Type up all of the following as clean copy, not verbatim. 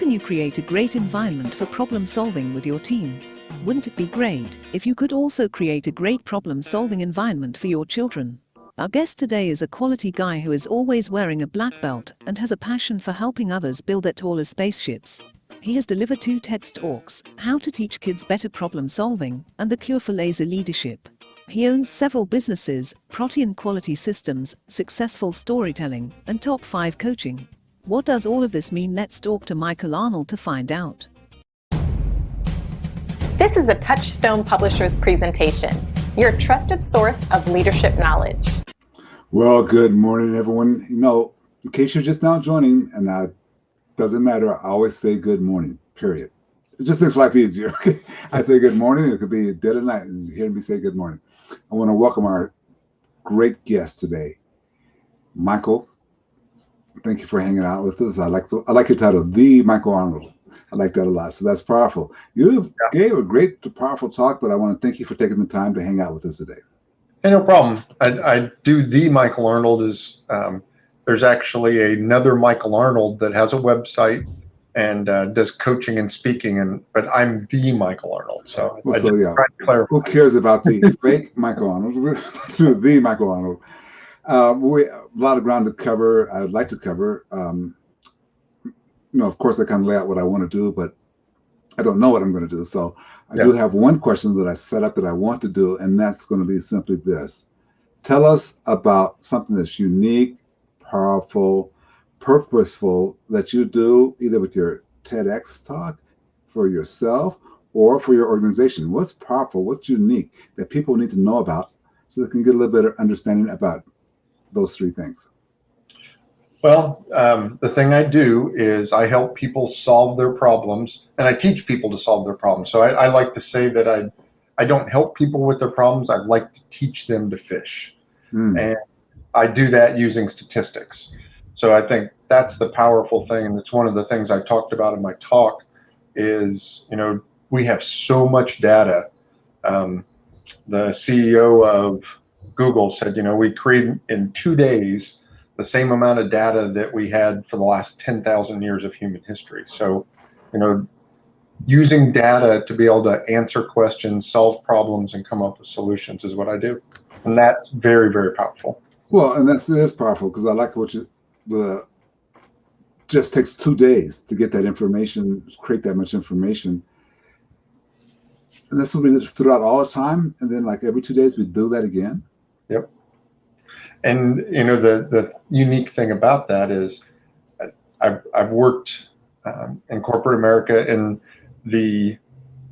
can you create a great environment for problem solving with your team? Wouldn't it be great if you could also create a great problem solving environment for your children? Our guest today is a quality guy who is always wearing a black belt and has a passion for helping others build their taller spaceships. He has delivered 2 TEDx talks, How to Teach Kids Better Problem Solving and The Cure for Lazy Leadership. He owns several businesses, Protein Quality Systems, Successful Storytelling, and Top 5 Coaching. What does all of this mean? Let's talk to Michael Arnold to find out. This is a Touchstone Publishers presentation, your trusted source of leadership knowledge. Well, good morning, everyone. In case you're just now joining, and that doesn't matter, I always say good morning, period. It just makes life easier. I say good morning. It could be dead of night, and you hear me say good morning. I want to welcome our great guest today, Michael. Thank you for hanging out with us. I like your title, The Michael Arnold. I like that a lot. So that's powerful. You gave a great, powerful talk, but I want to thank you for taking the time to hang out with us today. Hey, no problem. I do The Michael Arnold is there's actually another Michael Arnold that has a website and does coaching and speaking, but I'm The Michael Arnold. So, who cares about the fake Michael Arnold? The Michael Arnold. We a lot of ground to cover. I'd like to cover. Of course, I kind of lay out what I want to do, but I don't know what I'm going to do. So I do have one question that I set up that I want to do, and that's going to be simply this. Tell us about something that's unique, powerful, purposeful that you do either with your TEDx talk for yourself or for your organization. What's powerful, what's unique that people need to know about so they can get a little bit of understanding about those 3 things? Well, the thing I do is I help people solve their problems, and I teach people to solve their problems. So I like to say that I don't help people with their problems. I like to teach them to fish. And I do that using statistics. So I think that's the powerful thing, and it's one of the things I talked about in my talk is, we have so much data. The CEO of Google said, we create in 2 days the same amount of data that we had for the last 10,000 years of human history. So, using data to be able to answer questions, solve problems, and come up with solutions is what I do. And that's very, very powerful. Well, and it is powerful because I like just takes 2 days to get that information, create that much information. And that's what we do throughout all the time. And then like every 2 days, we do that again. Yep. And, the unique thing about that is I've worked in corporate America, and the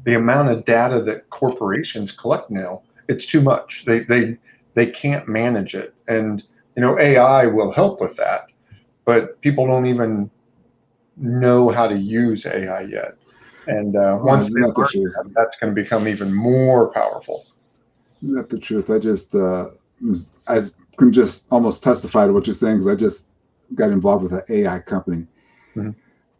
amount of data that corporations collect now, it's too much. They can't manage it. And, AI will help with that, but people don't even know how to use AI yet. And once they learn that, that's going to become even more powerful. That's the truth. I can just almost testify to what you're saying because I just got involved with an AI company,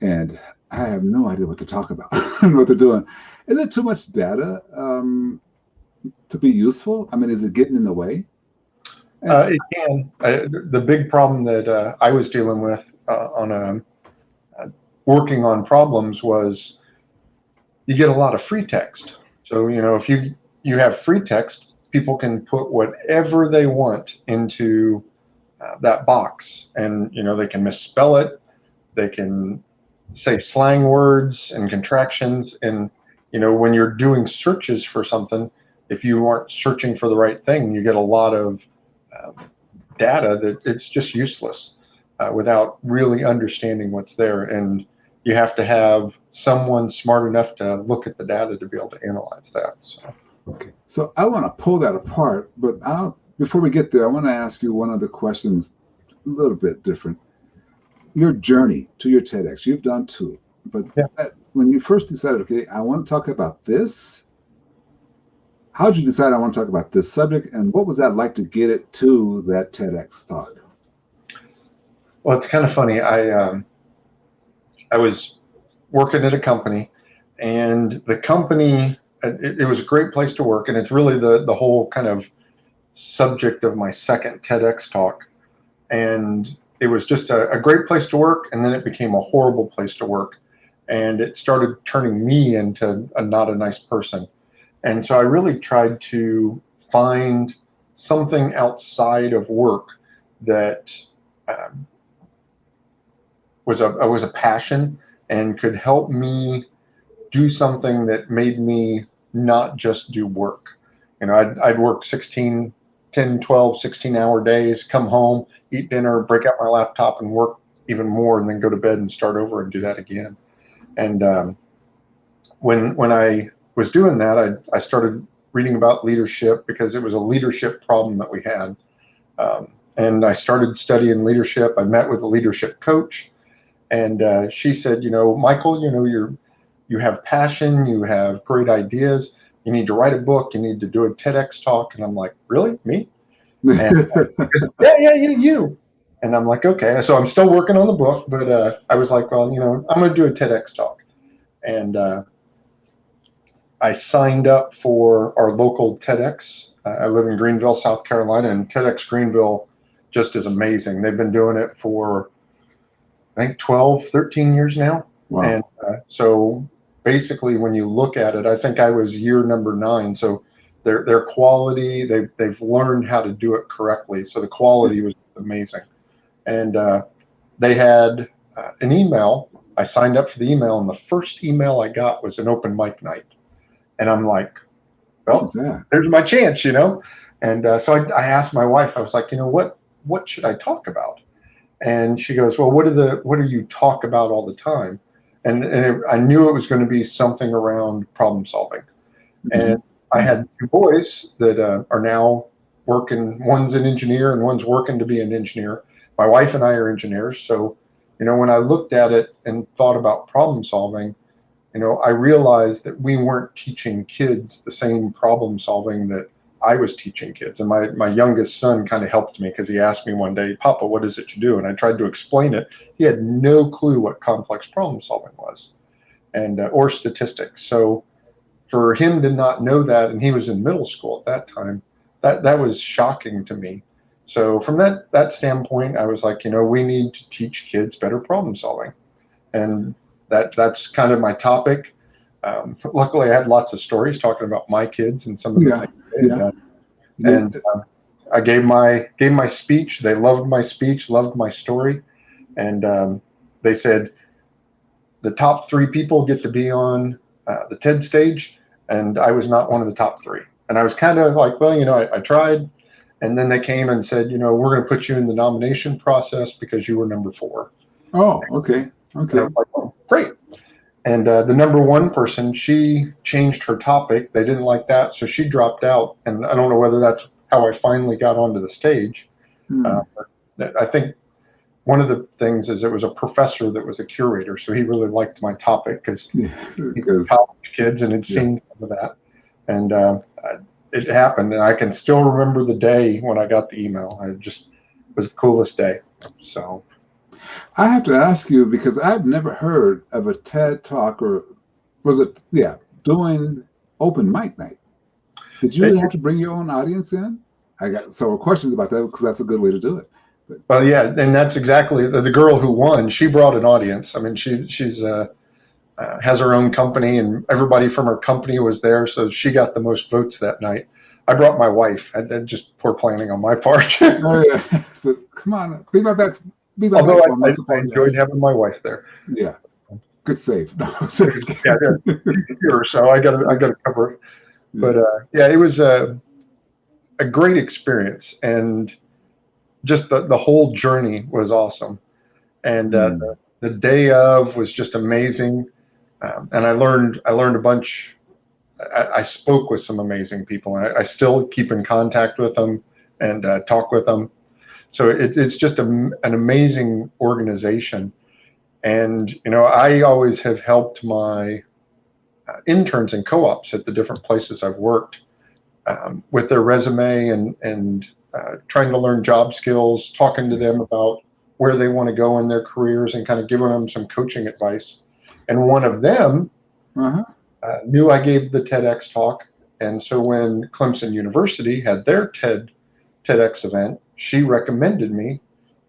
and I have no idea what to talk about and what they're doing. Is it too much data to be useful? I mean, is it getting in the way? It can. The big problem that I was dealing with on working on problems was you get a lot of free text. So, if you have free text, people can put whatever they want into that box, and they can misspell it, they can say slang words and contractions, and when you're doing searches for something, if you aren't searching for the right thing, you get a lot of data that it's just useless without really understanding what's there. And you have to have someone smart enough to look at the data to be able to analyze that. Okay, so I want to pull that apart, but before we get there, I want to ask you one other question, a little bit different. Your journey to your TEDx, you've done 2, but when you first decided, okay, I want to talk about this, how did you decide I want to talk about this subject, and what was that like to get it to that TEDx talk? Well, it's kind of funny. I was working at a company, and the company, it was a great place to work, and it's really the whole kind of subject of my second TEDx talk. And it was just a great place to work, and then it became a horrible place to work. and it started turning me into not a nice person. And so I really tried to find something outside of work that was a passion and could help me do something that made me not just do work. I'd work 10, 12, 16-hour days, come home, eat dinner, break out my laptop and work even more, and then go to bed and start over and do that again. And when I was doing that, I started reading about leadership because it was a leadership problem that we had. And I started studying leadership. I met with a leadership coach, and she said, Michael, you have passion, you have great ideas. You need to write a book. You need to do a TEDx talk. And I'm like, really, me? And yeah, you. And I'm like, okay. So I'm still working on the book, but I was like, well, I'm going to do a TEDx talk. And I signed up for our local TEDx. I live in Greenville, South Carolina, and TEDx Greenville just is amazing. They've been doing it for, I think, 12, 13 years now. Wow. And so basically, when you look at it, I think I was year number 9. So their quality, they've learned how to do it correctly. So the quality was amazing. And they had an email. I signed up for the email, and the first email I got was an open mic night. And I'm like, well, there's my chance, And so I asked my wife, I was like, what should I talk about? And she goes, well, what do you talk about all the time? And I knew it was going to be something around problem solving. Mm-hmm. And I had 2 boys that are now working. One's an engineer and one's working to be an engineer. My wife and I are engineers. So, when I looked at it and thought about problem solving, I realized that we weren't teaching kids the same problem solving that I was teaching kids. And my youngest son kind of helped me because he asked me one day, Papa, what is it you do? And I tried to explain it. He had no clue what complex problem solving was and or statistics. So for him to not know that, and he was in middle school at that time, that was shocking to me. So from that standpoint, I was like, we need to teach kids better problem solving. And that's kind of my topic. Luckily, I had lots of stories talking about my kids and some of the things they had done. And I gave my speech. They loved my speech, loved my story, and they said the top 3 people get to be on the TED stage, and I was not one of the top 3. And I was kind of like, well, I tried, and then they came and said, we're going to put you in the nomination process because you were number 4. Oh, okay. Okay. Like, oh, great. And the number 1 person, she changed her topic. They didn't like that, so she dropped out. And I don't know whether that's how I finally got onto the stage. But I think one of the things is it was a professor that was a curator, so he really liked my topic because college kids and had seen some of that. And it happened, and I can still remember the day when I got the email. It was the coolest day. So. I have to ask you because I've never heard of a TED Talk, or was it, doing open mic night. Did you have to bring your own audience in? I got several questions about that because that's a good way to do it. Well, yeah, and that's exactly the girl who won. She brought an audience. I mean, she's has her own company, and everybody from her company was there, so she got the most votes that night. I brought my wife. I just poor planning on my part. Oh yeah, so come on, be my back. Although I enjoyed having my wife there. Yeah, good save. No, yeah, so I got to cover it. But it was a great experience, and just the whole journey was awesome. And the day of was just amazing, and I learned a bunch. I spoke with some amazing people, and I still keep in contact with them and talk with them. So it's just an amazing organization. And, I always have helped my interns and co-ops at the different places I've worked with their resume and trying to learn job skills, talking to them about where they want to go in their careers and kind of giving them some coaching advice. And one of them knew I gave the TEDx talk. And so when Clemson University had their TEDx event, she recommended me,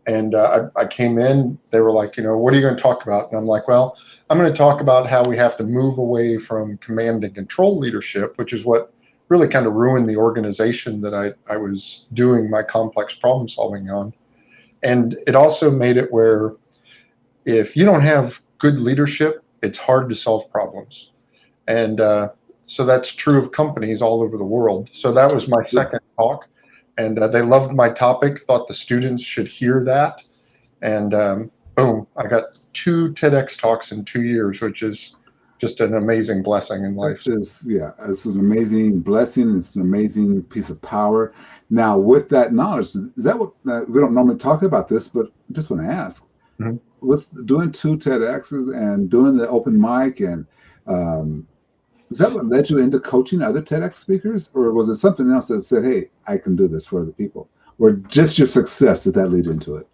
and I came in. They were like, what are you going to talk about? And I'm like, well, I'm going to talk about how we have to move away from command and control leadership, which is what really kind of ruined the organization that I was doing my complex problem solving on. And it also made it where if you don't have good leadership, it's hard to solve problems. And so that's true of companies all over the world. So that was my second talk. And they loved my topic, thought the students should hear that. And boom, I got 2 TEDx talks in 2 years, which is just an amazing blessing in life. Yeah, it's an amazing blessing. It's an amazing piece of power. Now, with that knowledge, is that what we don't normally talk about this, but I just want to ask. Mm-hmm. With doing 2 TEDx's and doing the open mic, and is that what led you into coaching other TEDx speakers, or was it something else that said, "Hey, I can do this for other people," or just your success did that lead into it?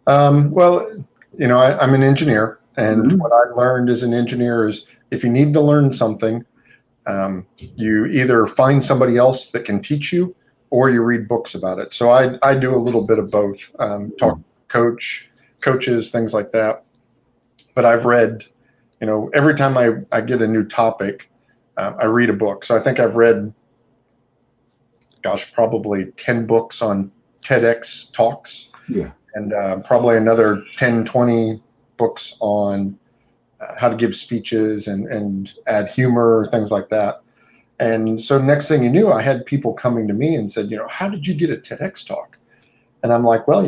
Well, I'm an engineer, and what I learned as an engineer is if you need to learn something, you either find somebody else that can teach you, or you read books about it. So I do a little bit of both, talk to coaches, things like that. But I've read, every time I get a new topic, I read a book. So I think I've read, probably 10 books on TEDx talks. Yeah. And probably another 10, 20 books on how to give speeches and add humor, things like that. And so next thing you knew, I had people coming to me and said, how did you get a TEDx talk? And I'm like, well,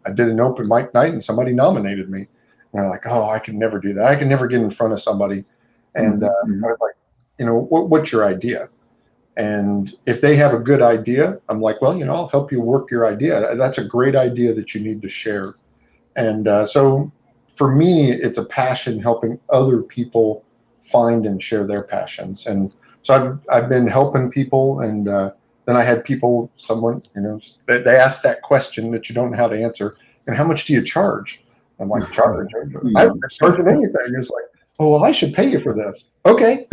I did an open mic night and somebody nominated me. And they're like, oh, I could never do that. I can never get in front of somebody. And I was like, what's your idea? And if they have a good idea, I'm like, well, I'll help you work your idea. That's a great idea that you need to share. And so for me, it's a passion helping other people find and share their passions. And so I've been helping people. And then I had someone, they asked that question that you don't know how to answer. And how much do you charge? I'm like, charge? I don't charge anything. It's like, oh, well, I should pay you for this. Okay.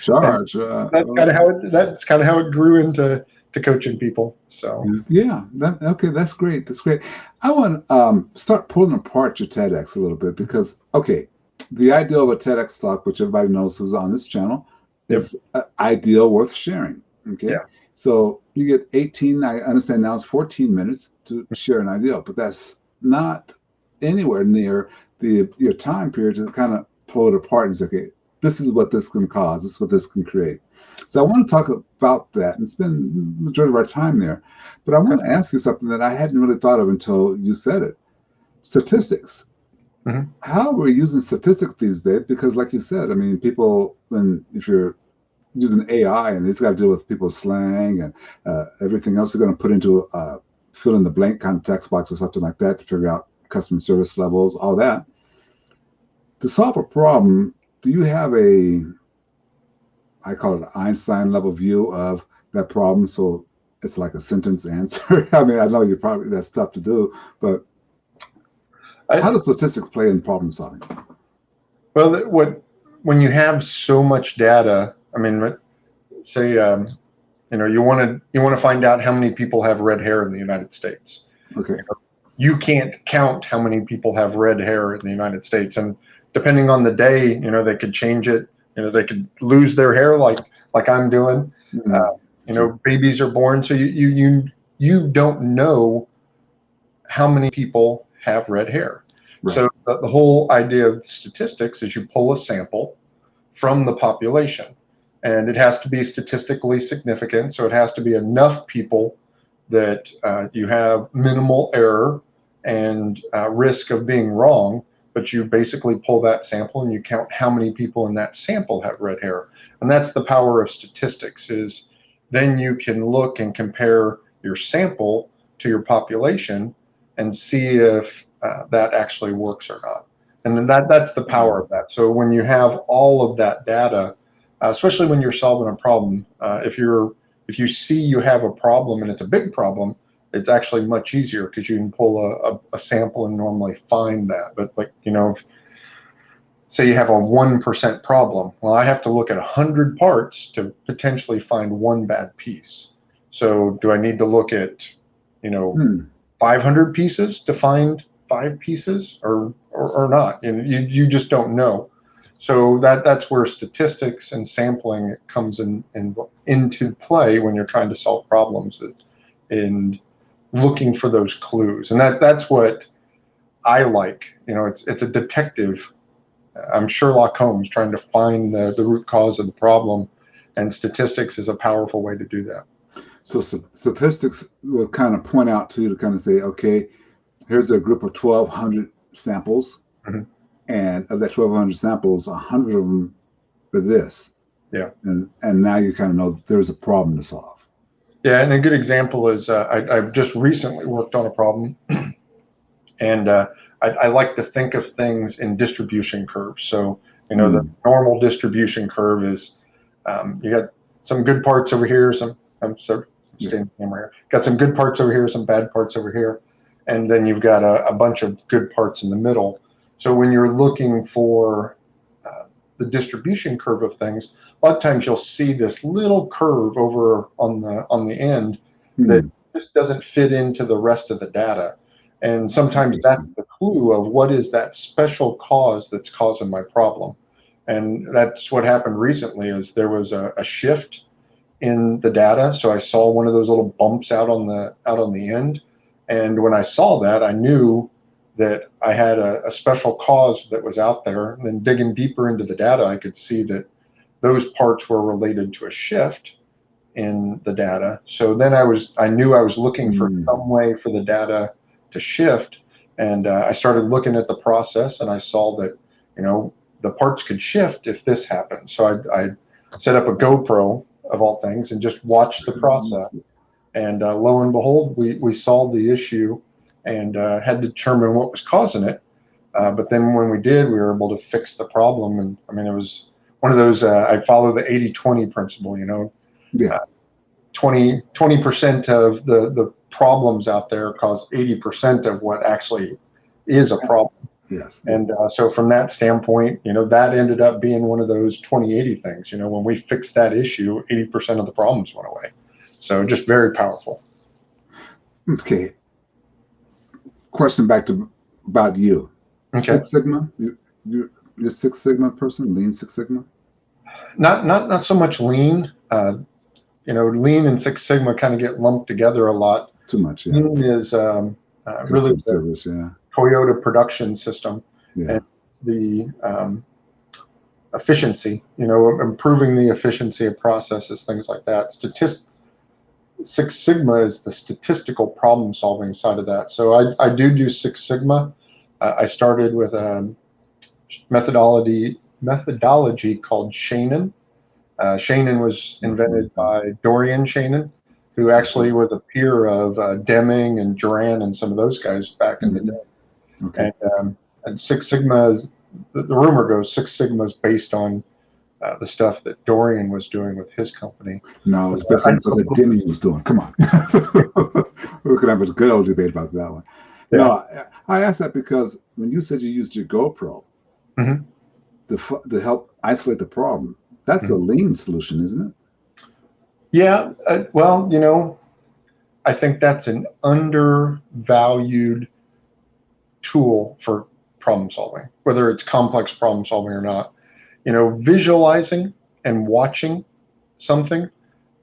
Charge. That's kind of how it grew into coaching people. So yeah, okay, that's great. That's great. I want to start pulling apart your TEDx a little bit because the ideal of a TEDx talk, which everybody knows who's on this channel, is an ideal worth sharing. Okay, so you get 18. I understand now it's 14 minutes to share an ideal, but that's not anywhere near your time period to kind of pull it apart and say, okay, this is what this can cause. This is what this can create. So I want to talk about that and spend the majority of our time there. But I want to ask you something that I hadn't really thought of until you said it. Statistics. Mm-hmm. How are we using statistics these days? Because like you said, I mean, people, if you're using AI and it's got to deal with people's slang and everything else they're going to put into fill in the blank kind of text box or something like that to figure out customer service levels, all that. To solve a problem, do you have I call it an Einstein level view of that problem? So it's like a sentence answer. I mean, I know that's tough to do, but how does statistics play in problem solving? Well, when you have so much data, I mean, say, you want to find out how many people have red hair in the United States. Okay. You can't count how many people have red hair in the United States, and depending on the day, they could change it. They could lose their hair like I'm doing. Mm-hmm. Babies are born, so you don't know how many people have red hair. Right. So the whole idea of statistics is you pull a sample from the population, and it has to be statistically significant. So it has to be enough people that you have minimal error and risk of being wrong. But you basically pull that sample and you count how many people in that sample have red hair. And that's the power of statistics, is then you can look and compare your sample to your population and see if that actually works or not. And then that's the power of that. So when you have all of that data, especially when you're solving a problem, if you see you have a problem and it's a big problem, it's actually much easier because you can pull a sample and normally find that. But say you have a 1% problem. Well, I have to look at 100 parts to potentially find one bad piece. So do I need to look at, 500 pieces to find 5 pieces or not. You just don't know. So that's where statistics and sampling comes into play when you're trying to solve problems, and looking for those clues. And that's what I like. It's a detective. I'm Sherlock Holmes trying to find the root cause of the problem, and statistics is a powerful way to do that. So statistics will kind of point out to you to kind of say, okay, here's a group of 1,200 samples, mm-hmm. and of that 1,200 samples, 100 of them are this. Yeah. And now you kind of know there's a problem to solve. Yeah, and a good example is I've just recently worked on a problem, and I like to think of things in distribution curves. So, the normal distribution curve is you got some good parts over here, I'm staying here. Got some good parts over here, some bad parts over here, and then you've got a bunch of good parts in the middle. So when you're looking for the distribution curve of things, a lot of times you'll see this little curve over on the end that just doesn't fit into the rest of the data. And sometimes that's the clue of what is that special cause that's causing my problem. And that's what happened recently. Is there was a shift in the data. So I saw one of those little bumps out on the end. And when I saw that, I knew that I had a special cause that was out there. And then digging deeper into the data, I could see that those parts were related to a shift in the data. So then I knew I was looking for some way for the data to shift. And I started looking at the process, and I saw that, the parts could shift if this happened. So I set up a GoPro of all things and just watched the process. And lo and behold, we solved the issue and had to determine what was causing it. But then when we did, we were able to fix the problem. And I mean, it was one of those, I follow the 80-20 principle, 20% of the problems out there cause 80% of what actually is a problem. Yes. And so from that standpoint, that ended up being one of those 20-80 things. When we fixed that issue, 80% of the problems went away. So just very powerful. Okay. Question about you. Okay. Six Sigma? You're Six Sigma person? Lean Six Sigma? Not so much lean. Lean and Six Sigma kind of get lumped together a lot. Too much, yeah. Lean is really the service, yeah. Toyota production system, yeah. and the efficiency, improving the efficiency of processes, things like that. Six Sigma is the statistical problem solving side of that. So I do Six Sigma. I started with a methodology called Shannon. Shannon was invented by Dorian Shannon, who actually was a peer of Deming and Duran and some of those guys back in the day. Okay. And Six Sigma is, the rumor goes, Six Sigma is based on the stuff that Dorian was doing with his company. No, it's based on stuff that Deming was doing. Come on. We're going to have a good old debate about that one. Yeah. No, I asked that because when you said you used your GoPro to help isolate the problem, that's a lean solution, isn't it? Yeah. Well, I think that's an undervalued tool for problem solving, whether it's complex problem solving or not. Visualizing and watching something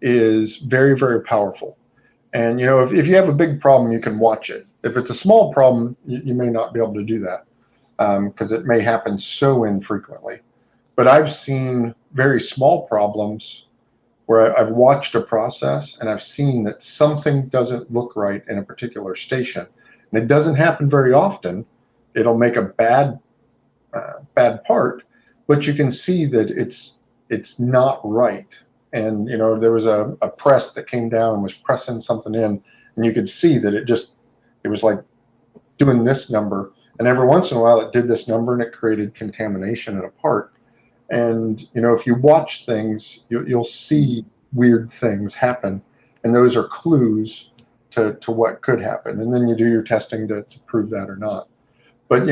is very, very powerful. And, if you have a big problem, you can watch it. If it's a small problem, you may not be able to do that because it may happen so infrequently. But I've seen very small problems where I've watched a process and I've seen that something doesn't look right in a particular station. And it doesn't happen very often. It'll make a bad part, but you can see that it's not right. And there was a press that came down and was pressing something in, and you could see that it was like doing this number, and every once in a while it did this number and it created contamination in a part. And if you watch things, you'll see weird things happen, and those are clues to what could happen. And then you do your testing to prove that or not. But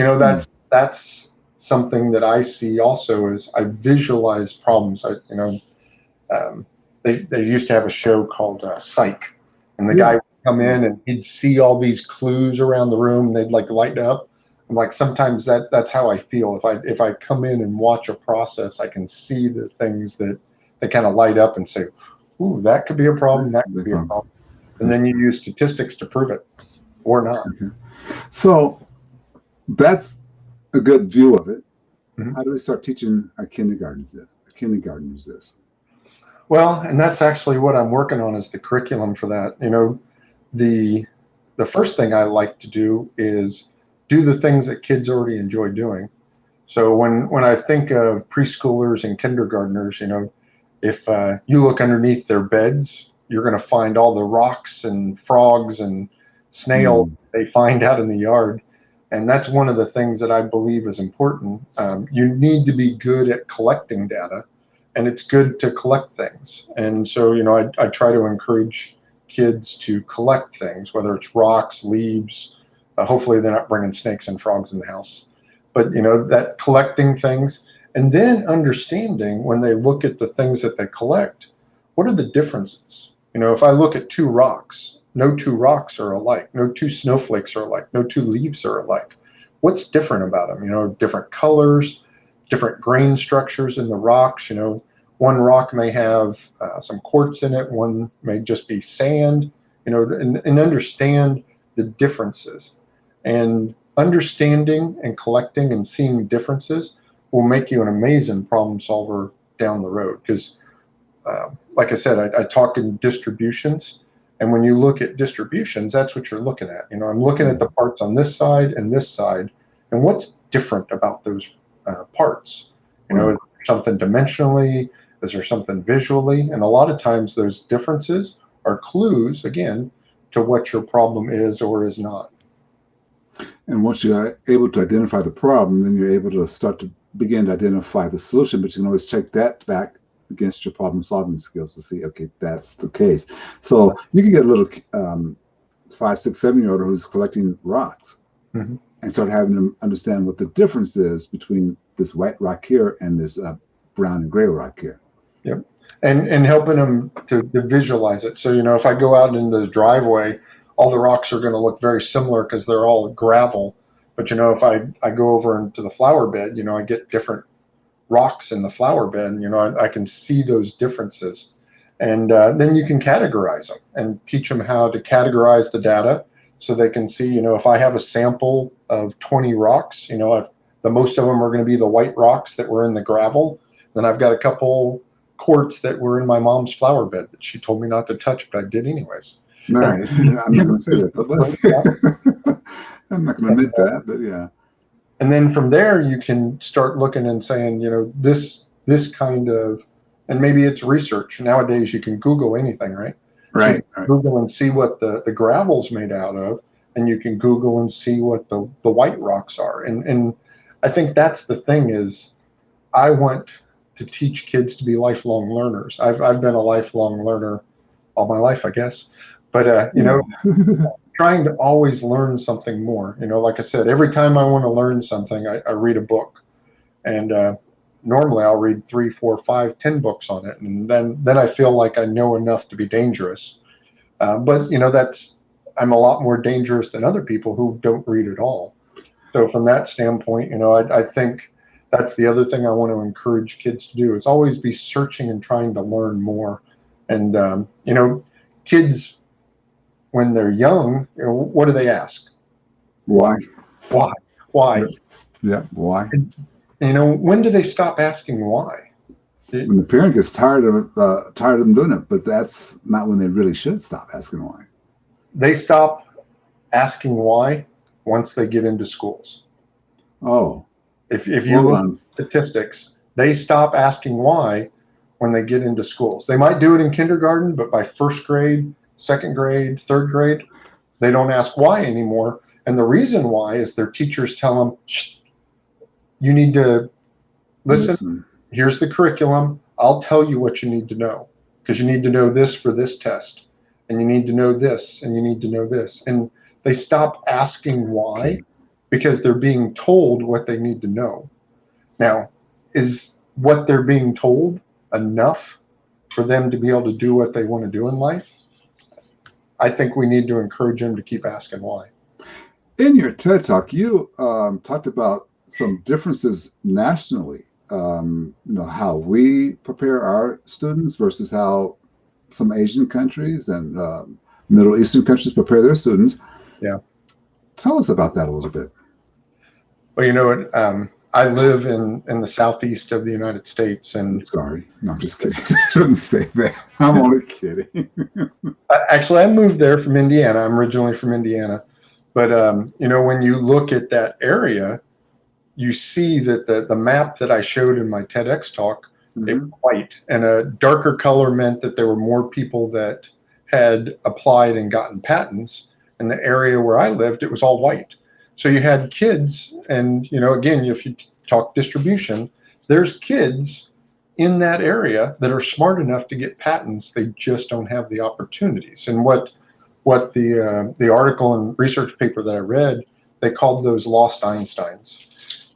that's something that I see also is I visualize problems. They used to have a show called Psych, and the guy come in and he'd see all these clues around the room and they'd like light up. I'm like, sometimes that's how I feel. If I come in and watch a process, I can see the things that kind of light up and say, ooh, that could be a problem, that could be a problem. And then you use statistics to prove it or not. Okay. So that's a good view of it. Mhm. How do we start teaching our kindergartners this? Well, and that's actually what I'm working on is the curriculum for that. The first thing I like to do is do the things that kids already enjoy doing. So when I think of preschoolers and kindergartners, if you look underneath their beds, you're going to find all the rocks and frogs and snails they find out in the yard. And that's one of the things that I believe is important. You need to be good at collecting data, and it's good to collect things. And so, I try to encourage kids to collect things, whether it's rocks, leaves. Hopefully, they're not bringing snakes and frogs in the house. But, that collecting things, and then understanding when they look at the things that they collect, what are the differences? If I look at two rocks, no two rocks are alike, no two snowflakes are alike, no two leaves are alike. What's different about them? Different colors, different grain structures in the rocks. One rock may have some quartz in it, one may just be sand, and understand the differences. And understanding and collecting and seeing differences will make you an amazing problem solver down the road. Because, like I said, I talk in distributions. And when you look at distributions, that's what you're looking at. I'm looking at the parts on this side and this side, and what's different about those parts. Is there something dimensionally? Is there something visually? And a lot of times those differences are clues, again, to what your problem is or is not. And once you are able to identify the problem, then you're able to start to begin to identify the solution, but you can always check that back against your problem solving skills to see, okay, that's the case. So you can get a little 5, 6, 7-year-old who's collecting rocks and start having them understand what the difference is between this white rock here and this brown and gray rock here. Yep. And helping them to visualize it. So, if I go out in the driveway, all the rocks are going to look very similar because they're all gravel. But, if I go over into the flower bed, I get different rocks in the flower bed. I can see those differences. And then you can categorize them and teach them how to categorize the data so they can see, if I have a sample of 20 rocks, the most of them are going to be the white rocks that were in the gravel. Then I've got a couple quartz that were in my mom's flower bed that she told me not to touch, but I did anyways. All right. I'm not going to say that, but I'm not going to admit that, but yeah. And then from there, you can start looking and saying, this kind of, and maybe it's research. Nowadays, you can Google anything, right? Right. So Google and see what the gravel's made out of, and you can Google and see what the white rocks are. And I think that's the thing is, I want to teach kids to be lifelong learners. I've been a lifelong learner all my life, I guess. But, trying to always learn something more. Like I said, every time I want to learn something, I read a book. And normally I'll read 3, 4, 5, 10 books on it. And then I feel like I know enough to be dangerous. But, I'm a lot more dangerous than other people who don't read at all. So from that standpoint, I think that's the other thing I want to encourage kids to do is always be searching and trying to learn more. And, kids, when they're young, what do they ask? Why? Why? Yeah. Why? And, when do they stop asking why? When the parent gets tired of them doing it, but that's not when they really should stop asking why. They stop asking why once they get into schools. Oh. If you look at statistics, they stop asking why when they get into schools. They might do it in kindergarten, but by first grade, second grade, third grade, they don't ask why anymore. And the reason why is their teachers tell them, shh, you need to listen. Here's the curriculum. I'll tell you what you need to know because you need to know this for this test. And you need to know this and you need to know this. And they stop asking why because they're being told what they need to know. Now, is what they're being told enough for them to be able to do what they want to do in life? I think we need to encourage them to keep asking why. In your TED Talk, you talked about some differences nationally. How we prepare our students versus how some Asian countries and Middle Eastern countries prepare their students. Yeah. Tell us about that a little bit. Well, you know what? I live in the southeast of the United States, and Sorry, no, I'm just kidding. I shouldn't say that. I'm only kidding. actually, I moved there from Indiana. I'm originally from Indiana, but when you look at that area, you see that the map that I showed in my TEDx talk, it was white, and a darker color meant that there were more people that had applied and gotten patents. In the area where I lived, it was all white. So you had kids, and again, if you talk distribution, there's kids in that area that are smart enough to get patents. They just don't have the opportunities. And what the article and research paper that I read, they called those lost Einsteins.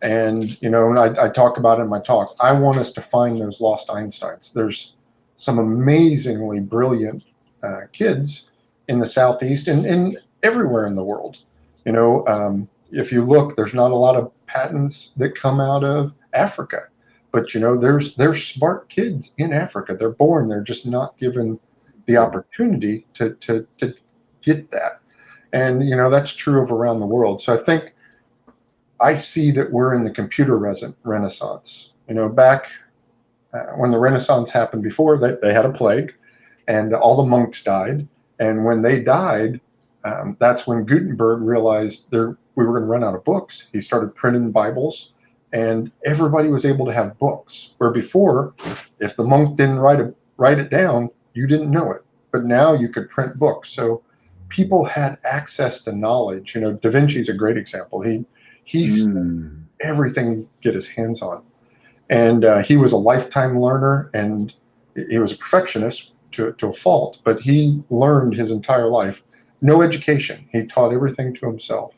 And I talk about it in my talk. I want us to find those lost Einsteins. There's some amazingly brilliant kids in the Southeast and everywhere in the world. If you look, there's not a lot of patents that come out of Africa, but there's smart kids in Africa. They're born, they're just not given the opportunity to get that. And that's true of around the world. So I see that we're in the computer renaissance. Back when the Renaissance happened before, they had a plague, and all the monks died. And when they died, that's when Gutenberg realized we were going to run out of books. He started printing Bibles, and everybody was able to have books. Where before, if the monk didn't write it down, you didn't know it. But now you could print books. So people had access to knowledge. Da Vinci's a great example. He's everything he get his hands on. And he was a lifetime learner, and he was a perfectionist to a fault, but he learned his entire life. No education. He taught everything to himself.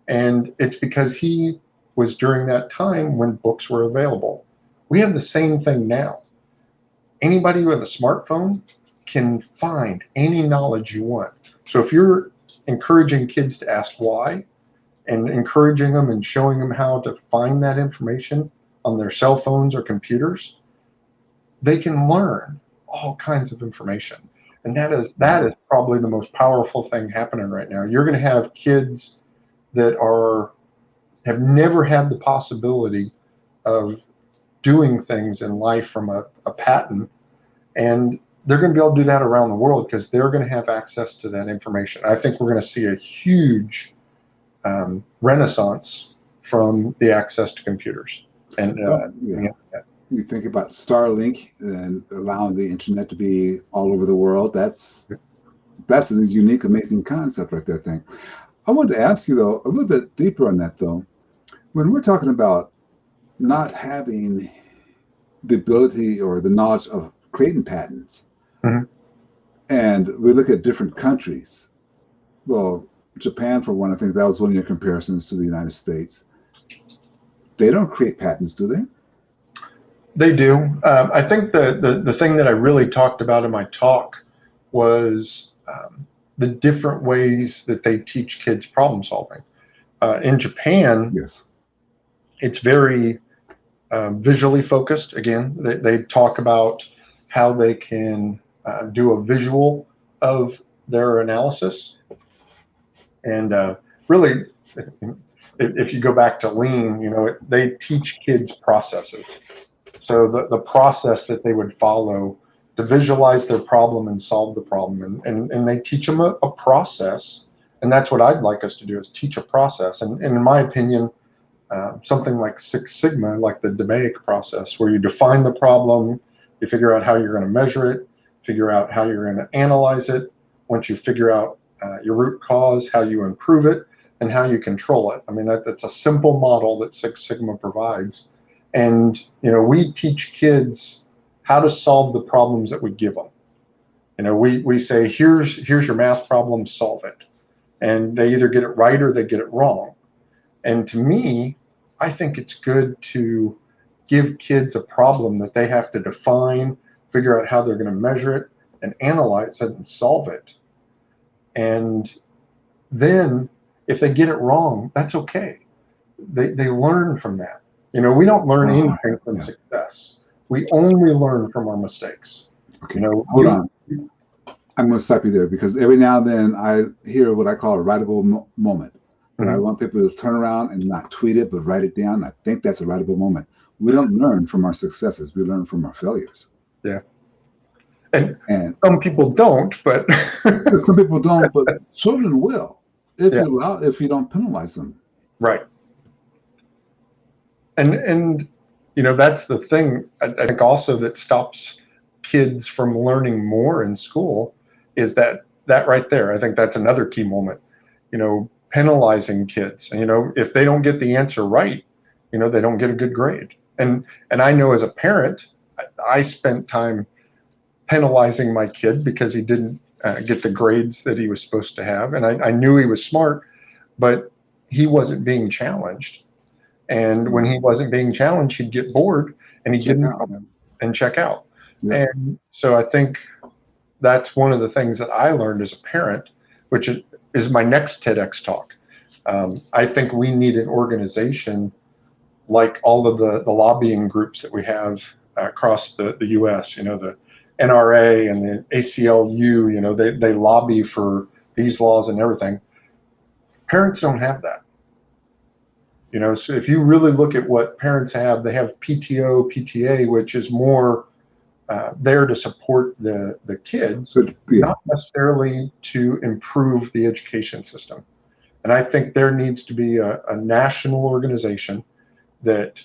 And it's because he was during that time when books were available. We have the same thing now. Anybody with a smartphone can find any knowledge you want. So if you're encouraging kids to ask why, and encouraging them and showing them how to find that information on their cell phones or computers, they can learn all kinds of information. And that is probably the most powerful thing happening right now. You're going to have kids that have never had the possibility of doing things in life from a patent, and they're going to be able to do that around the world because they're going to have access to that information. I think we're going to see a huge renaissance from the access to computers. And you think about Starlink and allowing the internet to be all over the world. That's a unique, amazing concept right there. I think. I wanted to ask you though a little bit deeper on that though. When we're talking about not having the ability or the knowledge of creating patents, and we look at different countries. Well, Japan, for one, I think that was one of your comparisons to the United States. They don't create patents, do they? They do. I think the thing that I really talked about in my talk was the different ways that they teach kids problem solving. In Japan, yes, it's very visually focused. Again, they talk about how they can do a visual of their analysis. And really, if you go back to Lean, they teach kids processes. So the process that they would follow to visualize their problem and solve the problem. And they teach them a process. And that's what I'd like us to do, is teach a process. And in my opinion, something like Six Sigma, like the DMAIC process, where you define the problem, you figure out how you're going to measure it, figure out how you're going to analyze it. Once you figure out your root cause, how you improve it, and how you control it. I mean, that's a simple model that Six Sigma provides. And, we teach kids how to solve the problems that we give them. We say, here's your math problem, solve it. And they either get it right or they get it wrong. And to me, I think it's good to give kids a problem that they have to define, figure out how they're going to measure it, and analyze it and solve it. And then if they get it wrong, that's okay. They learn from that. We don't learn anything from success. We only learn from our mistakes. Okay, hold on. I'm going to stop you there because every now and then I hear what I call a writable moment. But I want people to turn around and not tweet it, but write it down. I think that's a writable moment. We don't learn from our successes. We learn from our failures. Yeah. And some people don't, but some people don't, but children will if you don't penalize them. Right. And that's the thing I think also that stops kids from learning more in school is that right there. I think that's another key moment. Penalizing kids. If they don't get the answer right, they don't get a good grade. And I know as a parent, I spent time penalizing my kid because he didn't get the grades that he was supposed to have. And I knew he was smart, but he wasn't being challenged. And when he wasn't being challenged, he'd get bored and he'd get in trouble and check out. Yeah. And so I think that's one of the things that I learned as a parent, which is my next TEDx talk. I think we need an organization like all of the lobbying groups that we have across the U.S., the NRA and the ACLU, they lobby for these laws and everything. Parents don't have that. So if you really look at what parents have, they have PTO, PTA, which is more there to support the kids, not necessarily to improve the education system. And I think there needs to be a national organization that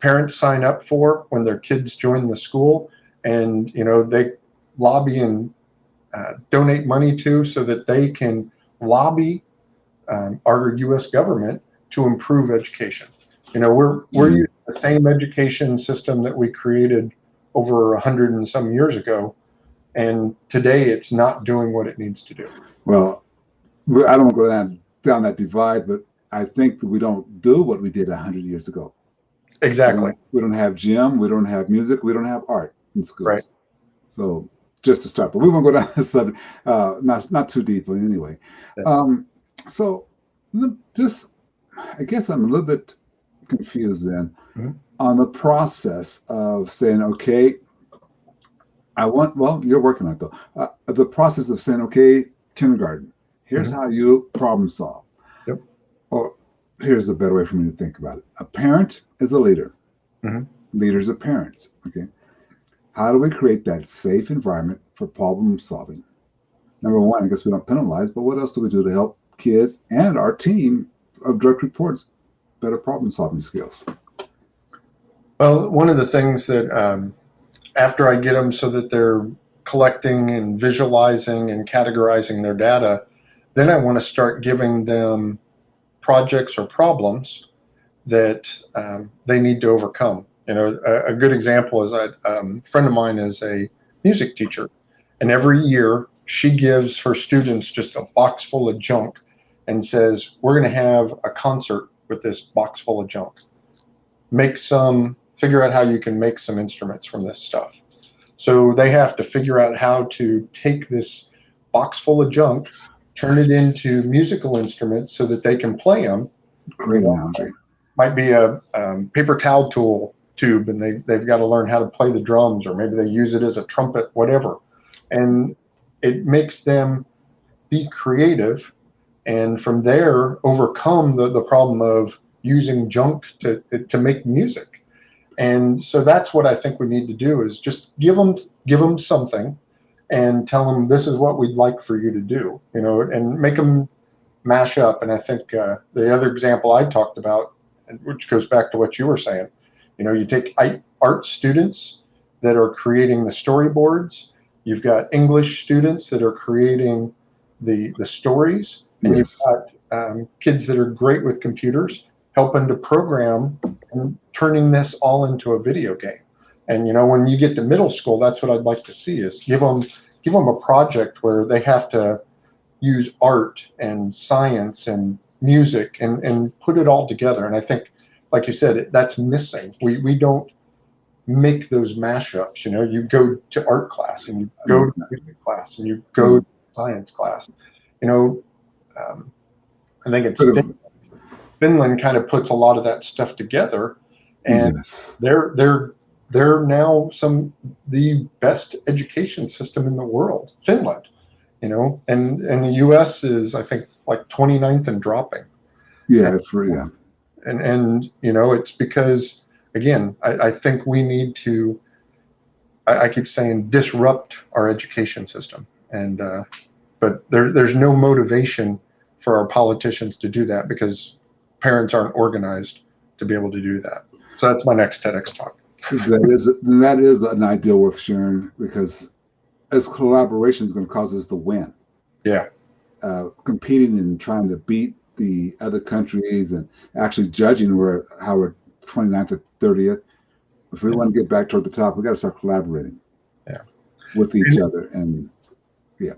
parents sign up for when their kids join the school, and they lobby and donate money to, so that they can lobby our U.S. government to improve education. We're using the same education system that we created over 100 and some years ago, and today it's not doing what it needs to do. Well, I don't want to go down that divide, but I think that we don't do what we did 100 years ago. Exactly. We don't have gym, we don't have music, we don't have art in schools. Right. So just to start, but we won't go down this subject, not too deeply anyway. Yeah. So just, I guess I'm a little bit confused then on the process of saying, okay, you're working on it though. The process of saying, okay, kindergarten, here's how you problem solve. Yep. Or here's a better way for me to think about it. A parent is a leader. Leaders are parents. Okay. How do we create that safe environment for problem solving? Number one, I guess we don't penalize, but what else do we do to help kids and our team of direct reports better problem solving skills? Well, one of the things that after I get them so that they're collecting and visualizing and categorizing their data, then I want to start giving them projects or problems that they need to overcome. A good example is a friend of mine is a music teacher, and every year she gives her students just a box full of junk and says, we're going to have a concert with this box full of junk. Figure out how you can make some instruments from this stuff. So they have to figure out how to take this box full of junk, turn it into musical instruments so that they can play them. Great analogy. Might be a paper towel tube, and they've got to learn how to play the drums, or maybe they use it as a trumpet, whatever. And it makes them be creative, and from there overcome the problem of using junk to make music. And so that's what I think we need to do, is just give them something and tell them this is what we'd like for you to do, and make them mash up. And I think the other example I talked about, which goes back to what you were saying, you take art students that are creating the storyboards, you've got English students that are creating the stories, and you've got kids that are great with computers helping to program and turning this all into a video game. And when you get to middle school, that's what I'd like to see, is give them a project where they have to use art and science and music and put it all together. And I think, like you said, that's missing. We don't make those mashups. You go to art class, and you go to music class, and you go to science class. You know, I think it's Sort of, Finland kind of puts a lot of that stuff together, and yes. they're now the best education system in the world, Finland, you know, and the US is, I think, like 29th and dropping. Yeah, it's for, yeah. And you know, it's because, again, I think we need to, I keep saying, disrupt our education system, and but there's no motivation for our politicians to do that because parents aren't organized to be able to do that. So that's my next TEDx talk. That is an idea worth sharing, because as collaboration is going to cause us to win. Yeah. Competing and trying to beat the other countries and actually judging how we're 29th or 30th. If we want to get back toward the top, we got to start collaborating with each other. And yeah.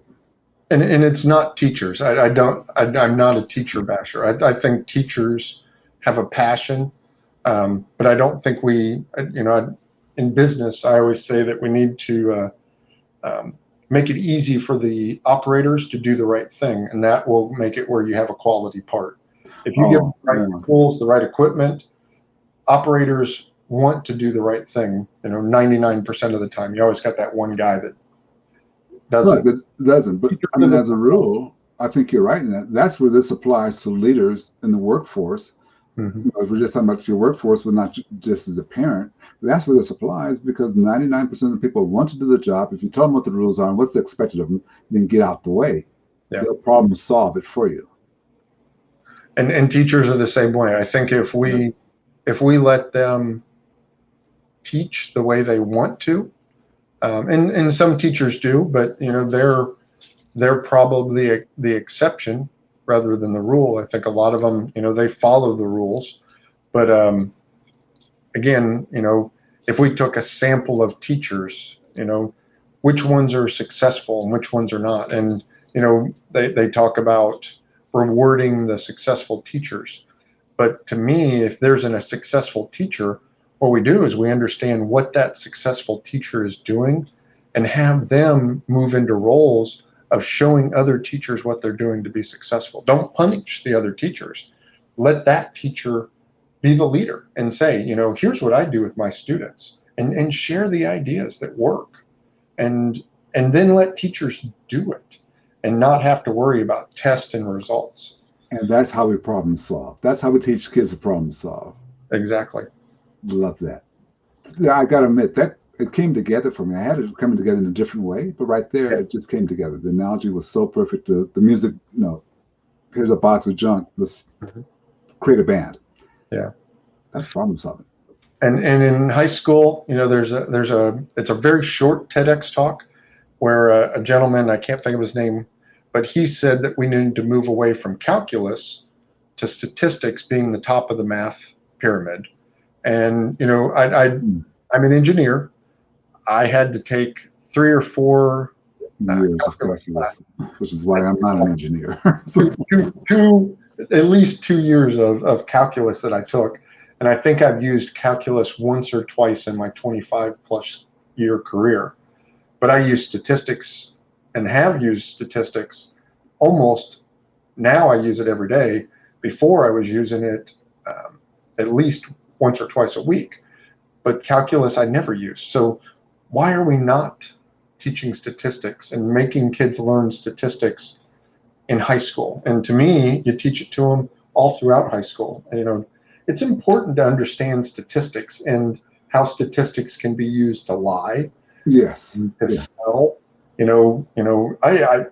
And it's not teachers. I'm not a teacher basher. I think teachers have a passion, but I don't think we, you know, in business, I always say that we need to make it easy for the operators to do the right thing, and that will make it where you have a quality part. If you give them the right tools, the right equipment, operators want to do the right thing. You know, 99% of the time, you always got that one guy that doesn't. Right, that doesn't. But I mean, as a rule, I think you're right in that. That's where this applies to leaders in the workforce. Mm-hmm. You know, if we're just talking about your workforce, but not just as a parent. That's where this applies, because 99% of the people want to do the job. If you tell them what the rules are and what's expected of them, then get out the way. Yeah. They'll problem solve it for you. And teachers are the same way. I think if we let them teach the way they want to, and some teachers do, but you know, they're probably the exception rather than the rule. I think a lot of them, you know, they follow the rules, but again, you know, if we took a sample of teachers, you know, which ones are successful and which ones are not, and you know, they talk about rewarding the successful teachers, but to me, if there's a successful teacher, what we do is we understand what that successful teacher is doing and have them move into roles of showing other teachers what they're doing to be successful. Don't punish the other teachers. Let that teacher be the leader and say, you know, here's what I do with my students, and share the ideas that work, and then let teachers do it and not have to worry about tests and results. And that's how we problem solve. That's how we teach kids to problem solve. Exactly. Love that. Yeah, I got to admit that it came together for me. I had it coming together in a different way, but right there, it just came together. The analogy was so perfect. The music, you know, here's a box of junk. Let's create a band. Yeah. That's problem solving. And in high school, you know, it's a very short TEDx talk where a gentleman, I can't think of his name, but he said that we needed to move away from calculus to statistics being the top of the math pyramid. And, you know, I'm an engineer. I had to take 3 or 4 years of calculus, which is why I'm not an engineer. So. At least 2 years of calculus that I took. And I think I've used calculus once or twice in my 25 plus year career. But I use statistics and have used statistics almost, now I use it every day. Before I was using it at least once or twice a week. But calculus I never used. So why are we not teaching statistics and making kids learn statistics in high school? And to me, you teach it to them all throughout high school. And, you know, it's important to understand statistics and how statistics can be used to lie. Yes. To sell. You know, I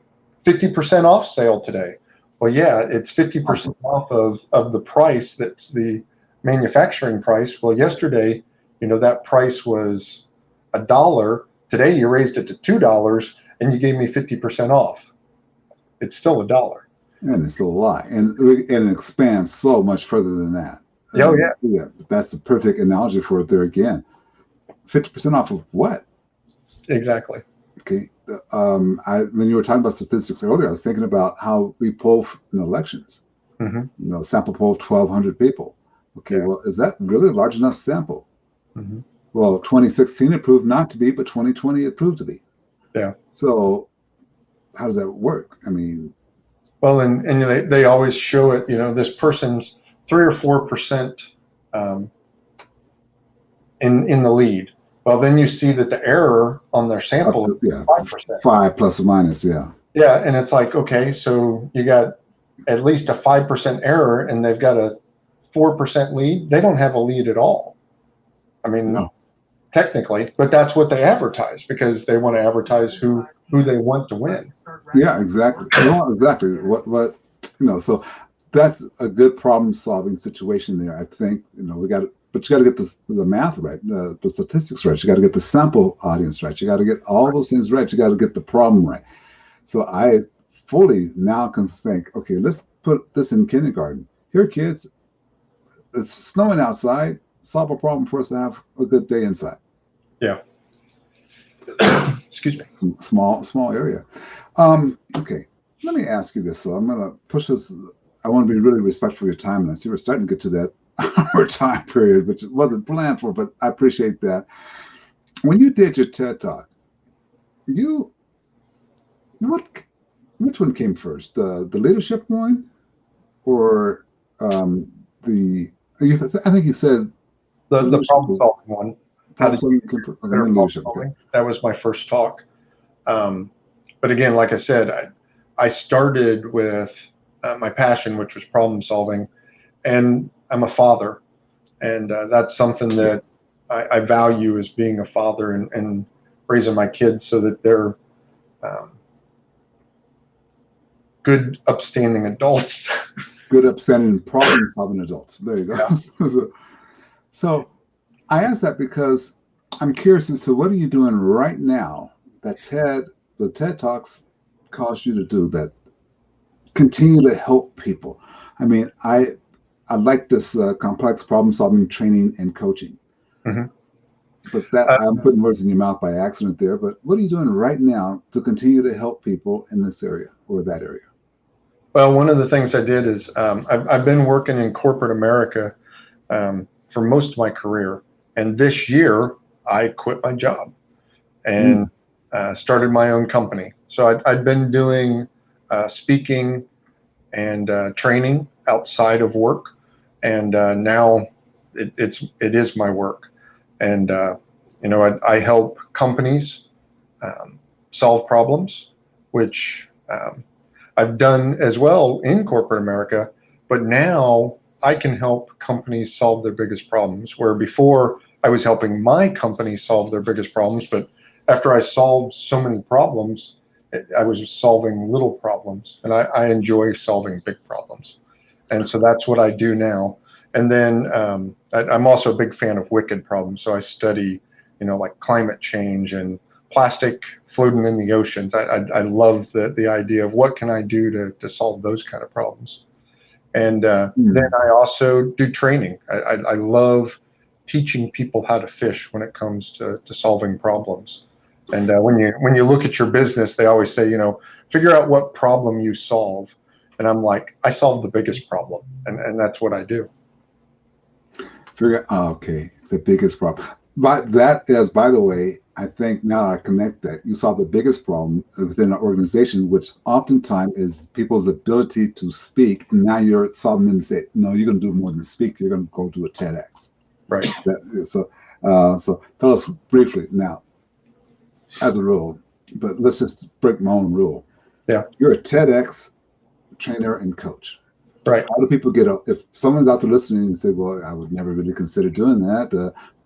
50% off sale today. Well, yeah, it's 50% off of the price that's the manufacturing price. Well, yesterday, you know, that price was $1. Today you raised it to $2 and you gave me 50% off. It's still $1. And it's still a lie. And it expands so much further than that. Oh, yeah. Yeah, that's a perfect analogy for it there again. 50% off of what? Exactly. Okay. When you were talking about statistics earlier, I was thinking about how we poll in elections. Mm-hmm. You know, sample poll 1,200 people. Okay, well, is that really a large enough sample? Mm-hmm. Well, 2016 it proved not to be, but 2020 it proved to be. Yeah. So how does that work? I mean, Well, and they always show it, this person's 3 or 4% in the lead. Well, then you see that the error on their sample is 5%. 5 plus or minus, yeah. Yeah, and it's like, okay, so you got at least a 5% error, and they've got a 4% lead. They don't have a lead at all. I mean, No. Technically, but that's what they advertise because they want to advertise who they want to win. Yeah, exactly. Well, exactly. What so that's a good problem-solving situation there. I think we got to, but you got to get the math right, the statistics right. You got to get the sample audience right. You got to get all those things right. You got to get the problem right. So I fully now can think, okay, let's put this in kindergarten. Here, kids, it's snowing outside. Solve a problem for us to have a good day inside. Yeah. Excuse me. Small area. Okay, let me ask you this. So I'm going to push this. I want to be really respectful of your time, and I see we're starting to get to that hour time period, which wasn't planned for, but I appreciate that. When you did your TED Talk, which one came first, the leadership one, or I think you said the problem solving one. Leadership. Okay. That was my first talk. But again, like I said, I started with my passion, which was problem solving, and I'm a father, and that's something that I value as being a father and raising my kids so that they're good, upstanding adults. Good, upstanding, problem-solving adults. There you go. Yeah. So I ask that because I'm curious as to what are you doing right now that the TED Talks caused you to do that continue to help people. I mean, I like this complex problem-solving training and coaching. Mm-hmm. But I'm putting words in your mouth by accident there. But what are you doing right now to continue to help people in this area or that area? Well, one of the things I did is I've been working in corporate America for most of my career. And this year, I quit my job and started my own company. So I'd been doing speaking and training outside of work. And now it is my work. And, I help companies solve problems, which I've done as well in corporate America, but now I can help companies solve their biggest problems, where before I was helping my company solve their biggest problems, but after I solved so many problems, I was solving little problems, and I enjoy solving big problems. And so that's what I do now. And then I'm also a big fan of wicked problems. So I study, like climate change and plastic floating in the oceans. I love the idea of what can I do to solve those kind of problems. And then I also do training. I love teaching people how to fish when it comes to solving problems. And when you look at your business, they always say, figure out what problem you solve. And I'm like, I solve the biggest problem, and that's what I do. Okay, the biggest problem. But that is, by the way, I think now I connect that. You solve the biggest problem within an organization, which oftentimes is people's ability to speak. And now you're solving them to say, no, you're going to do more than speak. You're going to go do a TEDx. Right. So tell us briefly now, as a rule, but let's just break my own rule. Yeah. You're a TEDx trainer and coach. Right. How do people get up? If someone's out there listening and say, well, I would never really consider doing that,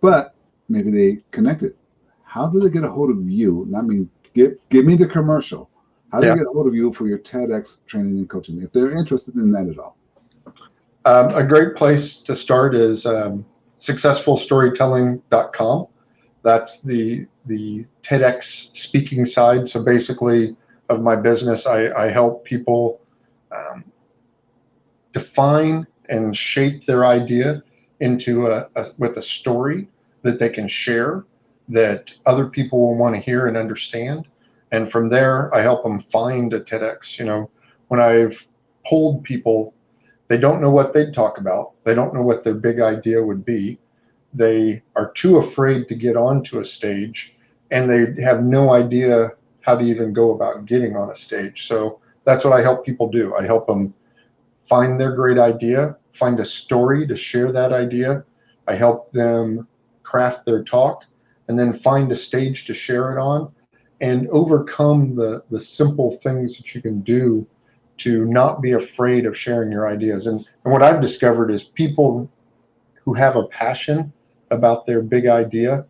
but maybe they connected. How do they get a hold of you? And I mean, give me the commercial. How do they get a hold of you for your TEDx training and coaching, if they're interested in that at all? A great place to start is successfulstorytelling.com. That's the TEDx speaking side. So basically of my business, I help people define and shape their idea into with a story that they can share, that other people will want to hear and understand. And from there, I help them find a TEDx. When I've polled people, they don't know what they'd talk about. They don't know what their big idea would be. They are too afraid to get onto a stage, and they have no idea how to even go about getting on a stage. So that's what I help people do. I help them find their great idea, find a story to share that idea. I help them craft their talk, and then find a stage to share it on, and overcome the simple things that you can do to not be afraid of sharing your ideas. And what I've discovered is people who have a passion about their big idea,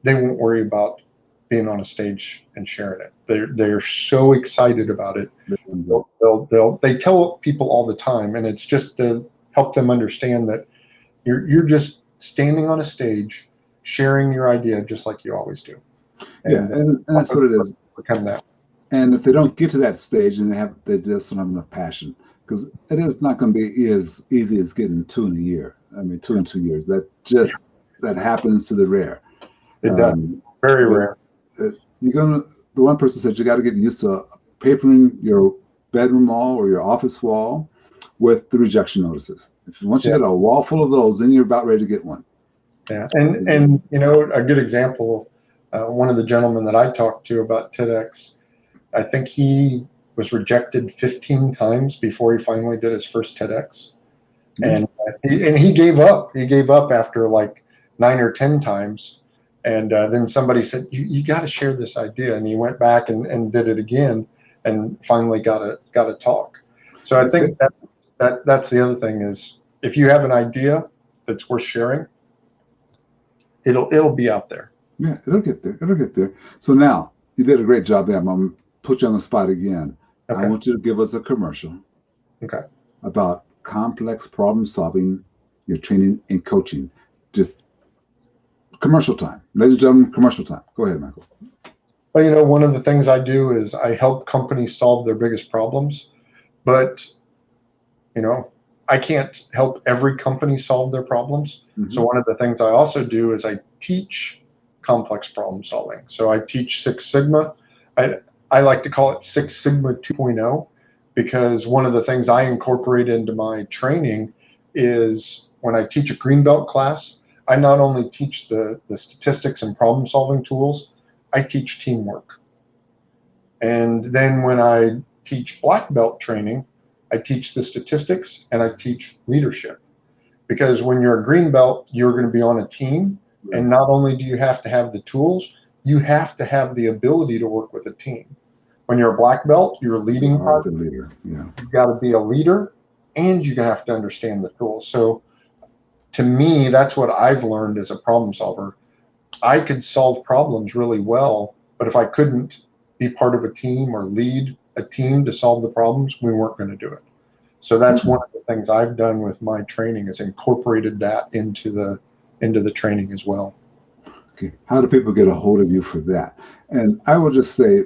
they won't worry about being on a stage and sharing it. They're so excited about it. They tell people all the time, and it's just to help them understand that you're just standing on a stage, sharing your idea just like you always do. And that's what it is. Become that. And if they don't get to that stage, then they just don't have enough passion, because it is not going to be as easy as getting 2 in a year. I mean, 2 in 2 years. That happens to the rare. It does. Very rare. The one person said you got to get used to papering your bedroom wall or your office wall with the rejection notices. Once you get a wall full of those, then you're about ready to get one. Yeah, and you know, a good example, one of the gentlemen that I talked to about TEDx, I think he was rejected 15 times before he finally did his first TEDx. And he gave up. He gave up after like 9 or 10 times. And then somebody said, you got to share this idea. And he went back and did it again, and finally got a talk. So I think that's the other thing is, if you have an idea that's worth sharing, it'll be out there. Yeah, it'll get there. It'll get there. So now you did a great job there. I'm going to put you on the spot again. Okay. I want you to give us a commercial. Okay. About complex problem solving, your training and coaching. Just commercial time. Ladies and gentlemen, commercial time. Go ahead, Michael. Well, you know, one of the things I do is I help companies solve their biggest problems, but, you know, I can't help every company solve their problems. Mm-hmm. So one of the things I also do is I teach complex problem solving. So I teach Six Sigma. I like to call it Six Sigma 2.0, because one of the things I incorporate into my training is when I teach a green belt class, I not only teach the statistics and problem solving tools, I teach teamwork. And then when I teach black belt training, I teach the statistics and I teach leadership. Because when you're a green belt, you're going to be on a team. And not only do you have to have the tools, you have to have the ability to work with a team. When you're a black belt, you're leading. The leader. Yeah. You've got to be a leader, and you have to understand the tools. So to me, that's what I've learned as a problem solver. I could solve problems really well, but if I couldn't be part of a team or lead a team to solve the problems, we weren't going to do it. So that's one of the things I've done with my training, is incorporated that into the training as well. Okay. How do people get a hold of you for that? And I will just say,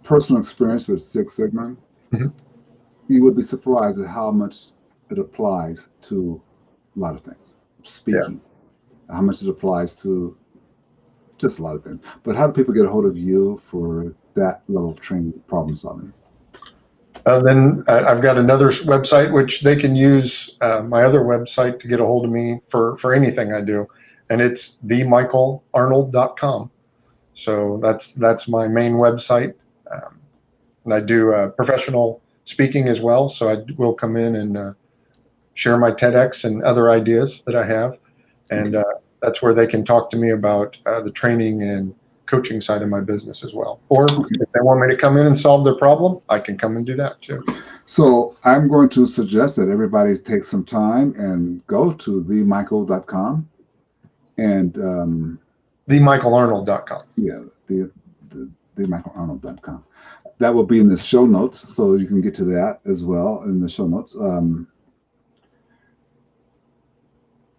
personal experience with Six Sigma, mm-hmm. You would be surprised at how much it applies to a lot of things. Speaking, how much it applies to just a lot of things. But how do people get a hold of you for that level of training, problem solving? Then I've got another website which they can use, my other website, to get a hold of me for anything I do, and it's themichaelarnold.com. So that's my main website, and I do professional speaking as well. So I will come in and share my TEDx and other ideas that I have, and that's where they can talk to me about the training and coaching side of my business as well. Or if they want me to come in and solve their problem, I can come and do that too. So I'm going to suggest that everybody take some time and go to themichael.com and themichaelarnold.com. Yeah, themichaelarnold.com. That will be in the show notes, so you can get to that as well in the show notes.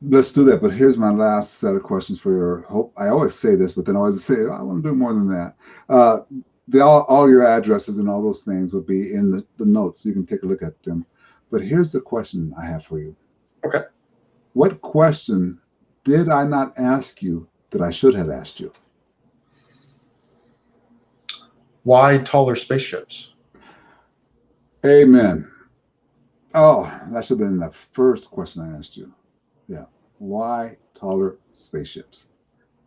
Let's do that. But here's my last set of questions for your hope. I always say this, but then I always say I want to do more than that. All your addresses and all those things will be in the notes, so you can take a look at them. But here's the question I have for you. Okay. What question did I not ask you that I should have asked you? Why taller spaceships? Amen. Oh, that should have been the first question I asked you. Yeah. Why taller spaceships?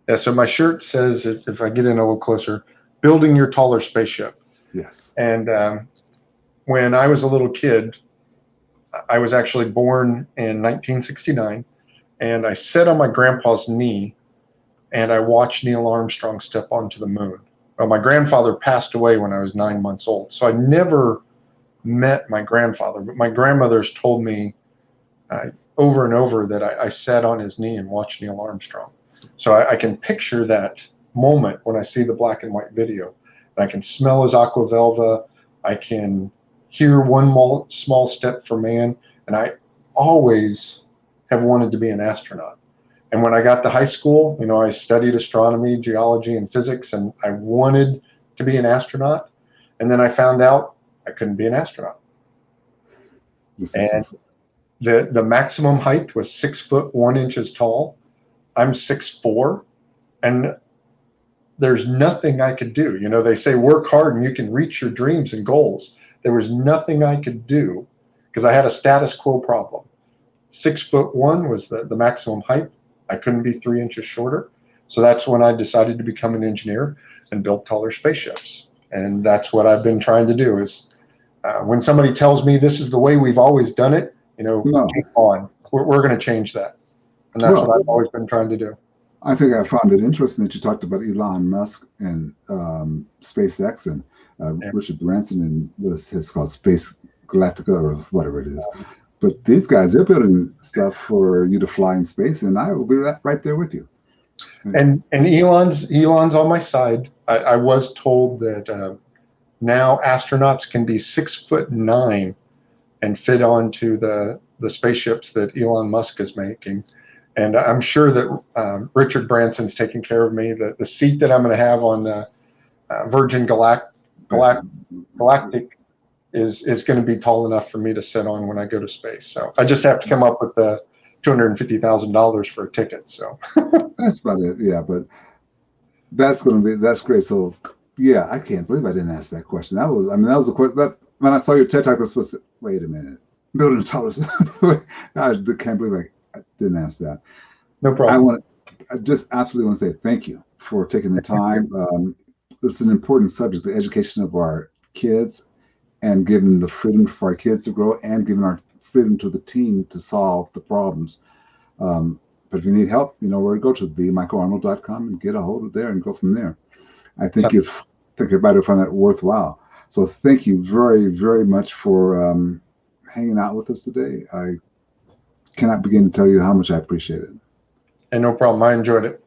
Yeah, so my shirt says, if I get in a little closer, building your taller spaceship. Yes. And when I was a little kid, I was actually born in 1969, and I sat on my grandpa's knee and I watched Neil Armstrong step onto the moon. Well, my grandfather passed away when I was 9 months old, so I never met my grandfather, but my grandmother's told me over and over that I sat on his knee and watched Neil Armstrong. So I can picture that moment when I see the black and white video. And I can smell his aqua velva. I can hear one small step for man. And I always have wanted to be an astronaut. And when I got to high school, you know, I studied astronomy, geology, and physics, and I wanted to be an astronaut. And then I found out I couldn't be an astronaut. And the maximum height was 6'1" tall. I'm 6'4", and there's nothing I could do. You know, they say work hard and you can reach your dreams and goals. There was nothing I could do because I had a status quo problem. 6'1" was the maximum height. I couldn't be 3 inches shorter. So that's when I decided to become an engineer and build taller spaceships. And that's what I've been trying to do is when somebody tells me this is the way we've always done it, you know, keep on. We're going to change that. And that's what I've always been trying to do. I think I found it interesting that you talked about Elon Musk and SpaceX and Richard Branson and what is his called Space Galactica or whatever it is. But these guys, they're building stuff for you to fly in space, and I will be right there with you. And Elon's on my side. I was told that now astronauts can be 6'9" and fit onto the spaceships that Elon Musk is making. And I'm sure that Richard Branson's taking care of me. The seat that I'm going to have on Virgin Galactic is going to be tall enough for me to sit on when I go to space. So I just have to come up with the $250,000 for a ticket. So that's about it. Yeah, but that's great. So yeah, I can't believe I didn't ask that question. That was a question that when I saw your TED Talk, wait a minute, building taller. I can't believe I didn't ask that. No problem. I just absolutely want to say thank you for taking the time. It's an important subject, the education of our kids and giving the freedom for our kids to grow and giving our freedom to the team to solve the problems. But if you need help, you know where to go to, themichaelarnold.com and get a hold of there and go from there. I think everybody will find that worthwhile. So thank you very, very much for hanging out with us today. I cannot begin to tell you how much I appreciate it. And no problem. I enjoyed it.